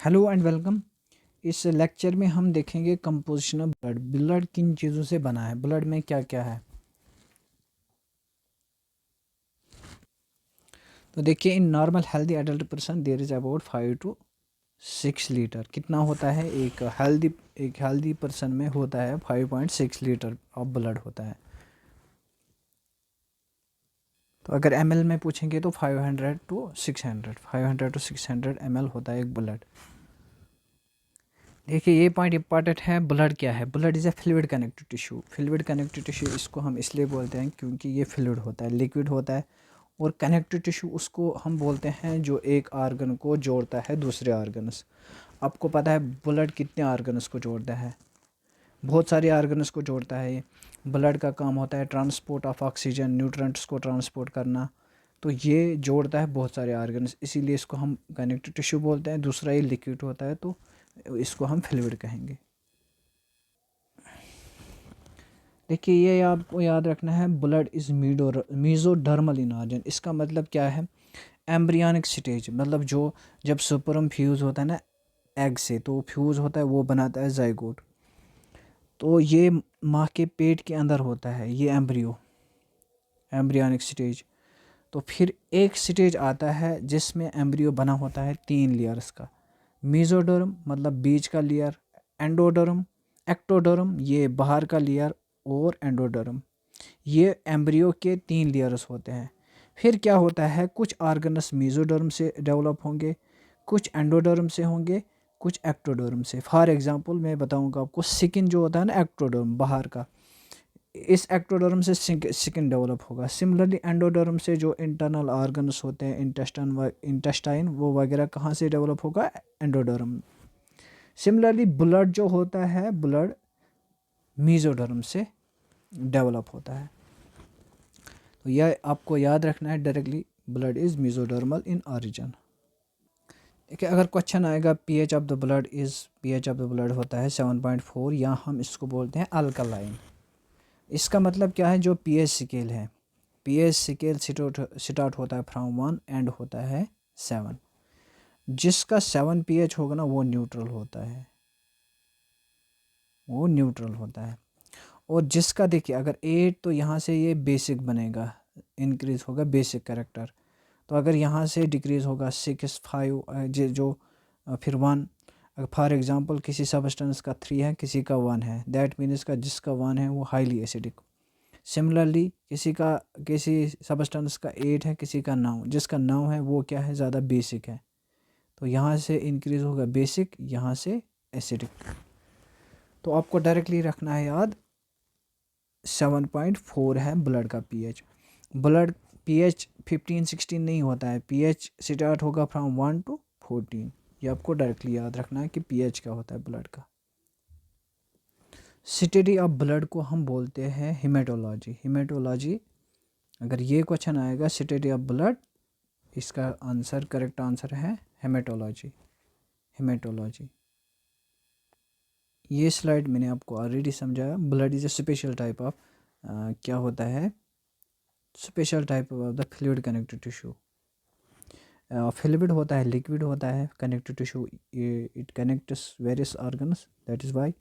Hello and welcome. इस lecture में हम देखेंगे कंपोजिशन ऑफ ब्लड। ब्लड किन चीज़ों से बना है, ब्लड में क्या क्या है। तो देखिए, in normal healthy adult person there is about 5 to 6 litre. कितना होता है एक हेल्दी पर्सन में होता है 5.6 लीटर ऑफ ब्लड होता है। तो अगर ml में पूछेंगे तो 500 to 600 ml होता है एक ब्लड। देखिए, ये पॉइंट इंपॉर्टेंट है। ब्लड क्या है? Blood is a fluid connective tissue. Fluid connective tissue इसको हम इसलिए बोलते हैं क्योंकि ये फ्लूइड होता है, लिक्विड होता है। और कनेक्टिव टिश्यू उसको हम बोलते हैं जो एक आर्गन को जोड़ता है दूसरे आर्गनस। आपको पता है ब्लड कितने आर्गनस को जोड़ता है? बहुत सारे आर्गनस को जोड़ता है ये। ब्लड का काम होता है ट्रांसपोर्ट ऑफ ऑक्सीजन, न्यूट्रेंट्स को ट्रांसपोर्ट करना। तो ये जोड़ता है बहुत सारे आर्गनस, इसीलिए इसको हम कनेक्टिव टिश्यू बोलते हैं। दूसरा ये लिक्विड होता है तो इसको हम फ्लूइड कहेंगे। देखिए, ये आपको याद रखना है, blood is mesodermal in organ. इसका मतलब क्या है? एम्ब्रियनिक स्टेज, मतलब जो जब स्पर्म फ्यूज़ होता है ना एग से, तो फ्यूज़ होता है, वो बनाता है जाइगोट। तो ये माँ के पेट के अंदर होता है ये एम्ब्रियनिक स्टेज। तो फिर एक स्टेज आता है जिसमें एम्ब्रियो बना होता है 3 लेयर्स का। मीजोडर्म मतलब बीच का लेयर, एंडोडर्म, एक्टोडर्म ये बाहर का लेयर, और एंडोडर्म। ये एम्ब्रियो के 3 लेयर्स होते हैं। फिर क्या होता है, कुछ ऑर्गनस मीजोडर्म से डेवलप होंगे, कुछ एंडोडर्म से होंगे, कुछ एक्टोडर्म से। फॉर एग्जांपल मैं बताऊंगा आपको, स्किन जो होता है ना एक्टोडर्म बाहर का, इस एक्टोडर्म से स्किन डेवलप होगा। सिमिलरली एंडोडर्म से जो इंटरनल ऑर्गन्स होते हैं, इंटेस्टाइन वो वगैरह कहाँ से डेवलप होगा? एंडोडर्म। सिमिलरली ब्लड जो होता है, ब्लड मीजोडर्म से डेवलप होता है। तो यह आपको याद रखना है directly, blood is mesodermal in origin. देखिए, अगर क्वेश्चन आएगा pH of the blood pH of the blood होता है 7.4, या हम इसको बोलते हैं अल्कलाइन। इसका मतलब क्या है? जो पीएच स्केल है, पीएच स्केल स्टार्ट होता है फ्रॉम 1 एंड होता है 7। जिसका 7 पीएच होगा ना वो न्यूट्रल होता है, वो न्यूट्रल होता है। और जिसका देखिए अगर 8, तो यहाँ से ये बेसिक बनेगा, इंक्रीज होगा बेसिक कैरेक्टर। तो अगर यहाँ से डिक्रीज़ होगा 6, 5 जो फिर 1। फॉर एग्जांपल किसी सब्सटेंस का 3 है, किसी का 1 है, दैट मीन्स का जिसका 1 है वो हाईली एसिडिक। सिमिलरली किसी सब्सटेंस का 8 है, किसी का 9, जिसका 9 है वो क्या है? ज़्यादा बेसिक है। तो यहाँ से इंक्रीज़ होगा बेसिक, यहाँ से एसिडिक। तो आपको डायरेक्टली रखना है याद, 7.4 है ब्लड का पीएच। ब्लड पीएच 15-16 नहीं होता है, पीएच स्टार्ट होगा फ्रॉम 1 to 14। ये आपको डायरेक्टली याद रखना है कि पीएच क्या होता है ब्लड का। स्टडी ऑफ ब्लड को हम बोलते हैं हिमेटोलॉजी। अगर ये क्वेश्चन आएगा स्टडी ऑफ ब्लड, इसका आंसर, करेक्ट आंसर है हिमेटोलॉजी। ये स्लाइड मैंने आपको ऑलरेडी समझाया। Blood is a special type of क्या होता है? Special type of the fluid connective tissue. Fluid होता है, लिक्विड होता है, connective tissue it connects various organs, that is why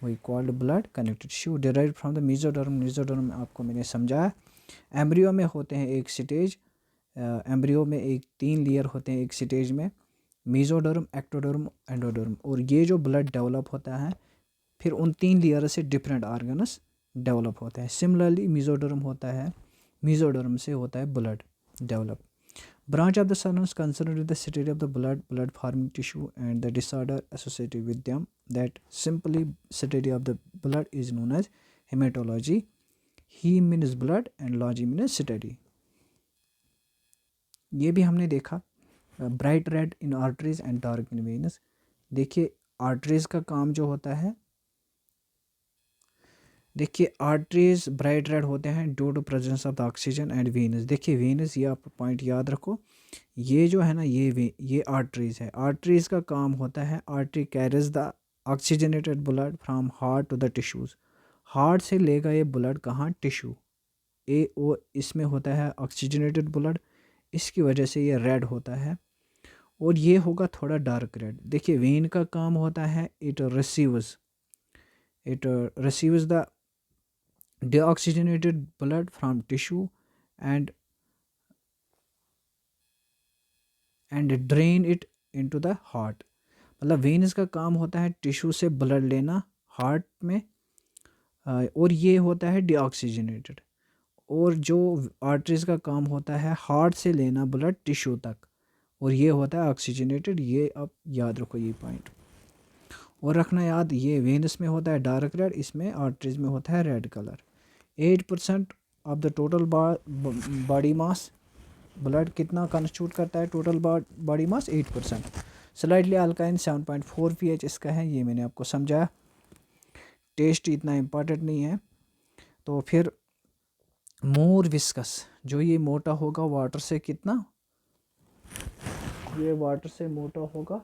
we called blood connective tissue. Derived from the mesoderm आपको मैंने समझाया। एम्ब्रियो में होते हैं एक स्टेज, एम्ब्रियो में 3 लेयर होते हैं एक स्टेज में, मीजोडर्म, एक्टोडर्म, एंडोडर्म। और ये जो ब्लड डेवलप होता है, फिर उन 3 लेयर से डिफरेंट ऑर्गन्स डेवलप होते हैं। सिमिलरली मीजोडर्म से होता है blood develop. Branch of the science concerned with the study of the blood forming tissue and the disorder associated with them, that simply study of the blood is known as hematology. Hem means blood and logy means study. ये भी हमने देखा, bright red in arteries and dark in veins. देखिए arteries का काम जो होता है, देखिए आर्टरीज ब्राइट रेड होते हैं due to presence of the oxygen and veins. देखिए वेनस, ये आप पॉइंट याद रखो, ये जो है ना ये आर्टरीज है। आर्टरीज का काम होता है, artery carries the oxygenated blood from heart to the tissues. Heart से लेगा ये ब्लड कहाँ? टिश्यू। इसमें होता है ऑक्सीजनेटेड ब्लड, इसकी वजह से ये रेड होता है। और ये होगा थोड़ा डार्क रेड। देखिए वेन का काम होता है it receives the deoxygenated blood from tissue and drain it into the heart। मतलब वेन्स का काम होता है टिश्यू से ब्लड लेना हार्ट में, और ये होता है डीऑक्सीजनेटेड। और जो आर्टरीज का काम होता है हार्ट से लेना ब्लड टिश्यू तक, और ये होता है ऑक्सीजनेटेड। ये आप याद रखो ये पॉइंट। और रखना याद, ये वेनस में होता है डार्क रेड, इसमें आर्टरीज में होता है red colour. 8% of the total body mass, blood कितना कंस्टिट्यूट करता है total body mass? 8%। Slightly alkyne 7.4 pH इसका है, ये मैंने आपको समझाया। टेस्ट इतना इम्पॉर्टेंट नहीं है। तो फिर मोर विस्कस, जो ये मोटा होगा वाटर से कितना, ये वाटर से मोटा होगा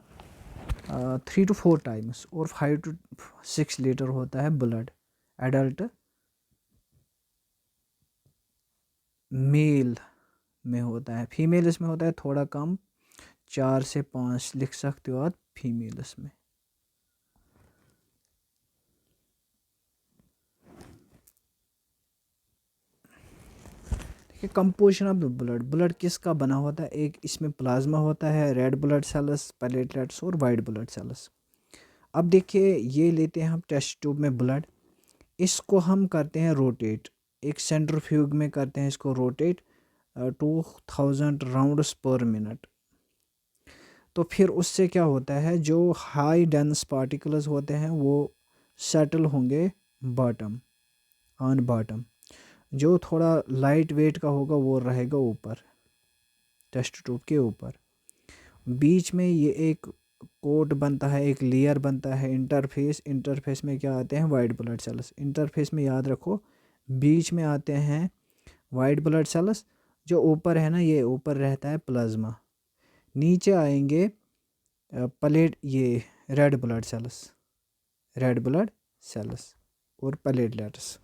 3 to 4 टाइम्स, और 5 to 6 लीटर होता है ब्लड एडल्ट मेल में होता है। फीमेल इसमें होता है थोड़ा कम, 4 से 5 लिख सकते हो आप फीमेल इसमें। देखिए कंपोजिशन ऑफ ब्लड, ब्लड किसका बना होता है? एक इसमें प्लाज्मा होता है, रेड ब्लड सेल्स, प्लेटलेट्स और वाइट ब्लड सेल्स। अब देखिए ये लेते हैं हम टेस्ट ट्यूब में ब्लड, इसको हम करते हैं रोटेट, एक सेंट्रीफ्यूग में करते हैं इसको रोटेट 2000 राउंड्स पर मिनट। तो फिर उससे क्या होता है, जो हाई डेंस पार्टिकल्स होते हैं वो सेटल होंगे बॉटम, ऑन बॉटम। जो थोड़ा लाइट वेट का होगा वो रहेगा ऊपर, टेस्ट ट्यूब के ऊपर। बीच में ये एक कोट बनता है, एक लेयर बनता है इंटरफेस। इंटरफेस में क्या आते हैं? White blood cells. इंटरफेस में याद रखो बीच में आते हैं वाइट ब्लड सेल्स। जो ऊपर है ना, ये ऊपर रहता है प्लाज्मा। नीचे आएंगे प्लेट, ये red blood cells, red blood cells और प्लेटलेट्स।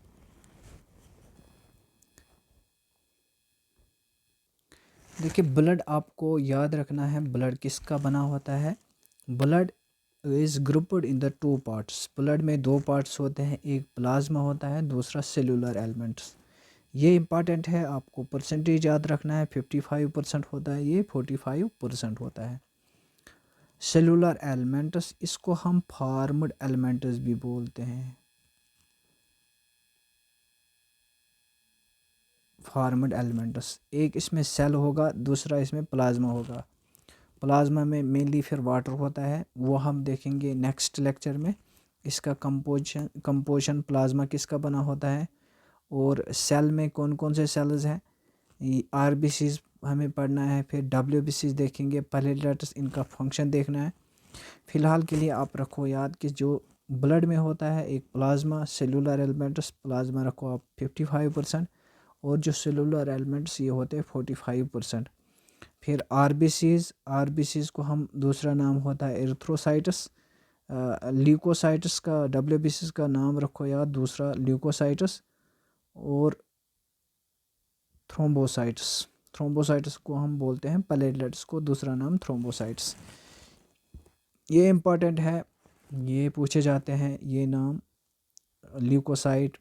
देखिए ब्लड आपको याद रखना है, ब्लड किसका बना होता है? Blood is grouped in the 2 parts. Blood में 2 पार्ट्स होते हैं, एक प्लाज्मा होता है, दूसरा सेलुलर एलिमेंट्स। ये इंपॉर्टेंट है, आपको परसेंटेज याद रखना है। 55% होता है, ये 45% होता है। सेलुलर एलिमेंट्स, इसको हम फॉर्म्ड एलिमेंट्स भी बोलते हैं, फॉर्म्ड एलिमेंट्स। एक इसमें सेल होगा, दूसरा इसमें प्लाज्मा होगा। प्लाज्मा में मेनली फिर वाटर होता है, वो हम देखेंगे नेक्स्ट लेक्चर में। इसका कंपोजिशन प्लाज्मा किसका बना होता है, और सेल में कौन कौन से सेल्स हैं, आरबीसीज हमें पढ़ना है, फिर डब्ल्यूबीसीज देखेंगे, प्लेटलेट्स, इनका फंक्शन देखना है। फ़िलहाल के लिए आप रखो याद कि जो ब्लड में होता है एक प्लाज्मा, सेलुलर एलिमेंट्स, प्लाज्मा रखो आप 55%, और जो सेलुलर एलिमेंट्स ये होते हैं 45%। फिर आरबीसीज को हम दूसरा नाम होता है एरिथ्रोसाइट्स। ल्यूकोसाइट्स का, डब्ल्यूबीसीज का नाम रखो याद दूसरा ल्यूकोसाइट्स, और थ्रोम्बोसाइट्स को हम बोलते हैं प्लेटलेट्स को दूसरा नाम थ्रोम्बोसाइट्स। ये इम्पॉर्टेंट है, ये पूछे जाते हैं ये नाम। ल्यूकोसाइट,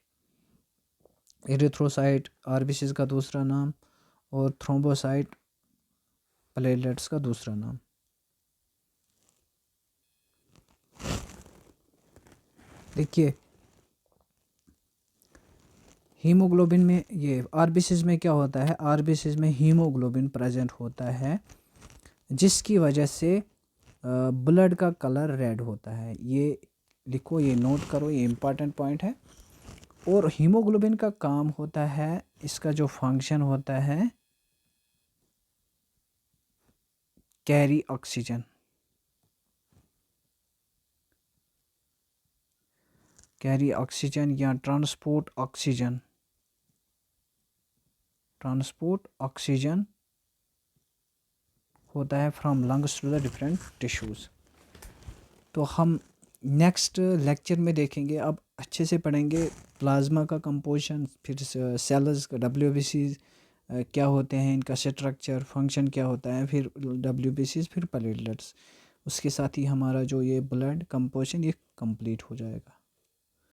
एरिथ्रोसाइट आरबीसीज का दूसरा नाम, और थ्रोम्बोसाइट प्लेटलेट्स का दूसरा नाम। देखिए हीमोग्लोबिन में, ये आरबीसीज में क्या होता है, आरबीसीज में हीमोग्लोबिन प्रेजेंट होता है, जिसकी वजह से ब्लड का कलर रेड होता है। ये लिखो, ये नोट करो, ये इम्पॉर्टेंट पॉइंट है। और हीमोग्लोबिन का काम होता है, इसका जो फंक्शन होता है कैरी ऑक्सीजन, कैरी ऑक्सीजन या ट्रांसपोर्ट ऑक्सीजन होता है from lungs to the different tissues. तो हम नेक्स्ट लेक्चर में देखेंगे, अब अच्छे से पढ़ेंगे प्लाज्मा का कंपोजिशन, फिर सेल्स का, डब्ल्यूबीसी, क्या होते हैं इनका स्ट्रक्चर, फंक्शन क्या होता है, फिर WBCs, फिर प्लेटलेट्स, उसके साथ ही हमारा जो ये ब्लड कंपोजिशन ये कंप्लीट हो जाएगा।